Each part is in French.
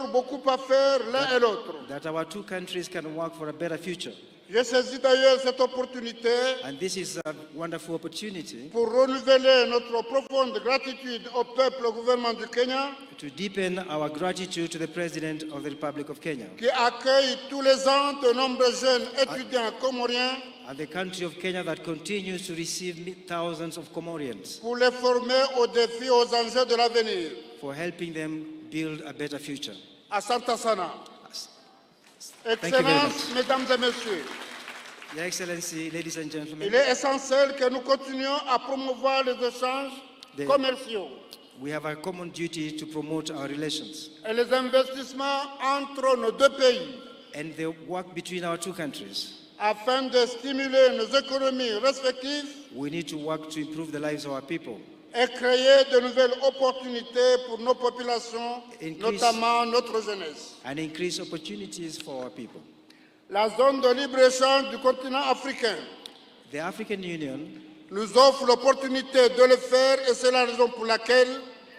beaucoup à faire l'un et l'autre. that our two countries can work for a better future. J'ai saisi d'ailleurs cette opportunité And this is a wonderful opportunity pour renouveler notre profonde gratitude au peuple, au gouvernement du Kenya, to deepen our gratitude to the President of the Republic of Kenya qui accueille tous les ans de nombreux jeunes étudiants comoriens and the country of Kenya that continues to receive thousands of Comorians pour les former aux défis, aux enjeux de l'avenir. for helping them build a better future. Asante sana. Thank you very Excellences, much. Mesdames et Messieurs, Your Excellency, ladies and il gentlemen, est essentiel que nous continuions à promouvoir les échanges commerciaux we have a common duty to promote our relations et les investissements entre nos deux pays and the work between our two countries. afin de stimuler nos économies respectives We need to work to improve the lives of our people, et créer de nouvelles opportunités pour nos populations, Increase- notamment notre jeunesse. and increase opportunities for our people. La zone de libre-échange du continent africain The African Union nous offre l'opportunité de le faire et c'est la raison pour laquelle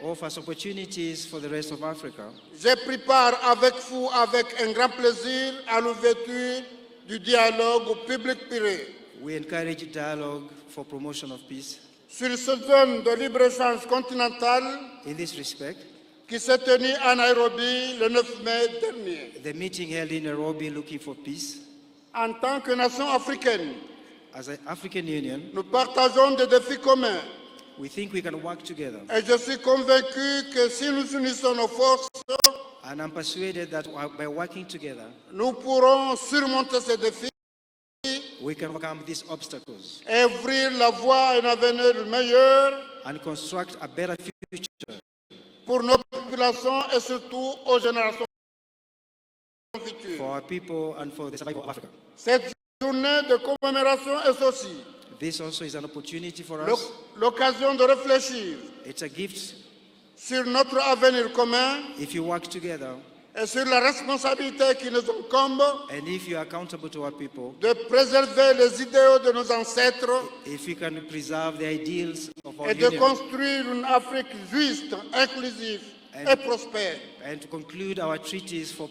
offers opportunities for the rest of Africa. j'ai pris part avec vous avec un grand plaisir à l'ouverture du dialogue public-privé. We encourage dialogue for promotion of peace. Sur cette zone de libre-échange continentale In this respect, qui s'est tenue à Nairobi le 9 mai dernier. the meeting held in Nairobi looking for peace, En tant que nation africaine, as an African Union, nous partageons des défis communs we think we can work together. et je suis convaincu que si nous unissons nos forces, And I'm persuaded that by working together, nous pourrons surmonter ces défis we can overcome these obstacles et ouvrir la voie à un avenir meilleur and construct a better future pour nos populations et surtout aux générations futures. for our people and for the survival of Africa. Cette journée de commémoration est aussi This also is an opportunity for us. l'occasion de réfléchir It's a gift sur notre avenir commun if you work together et sur la responsabilité qui nous incombe and if you are accountable to our people, de préserver les idéaux de nos ancêtres if we can preserve the ideals of our et de union construire une Afrique juste, inclusive et prospère. and to conclude our treaties for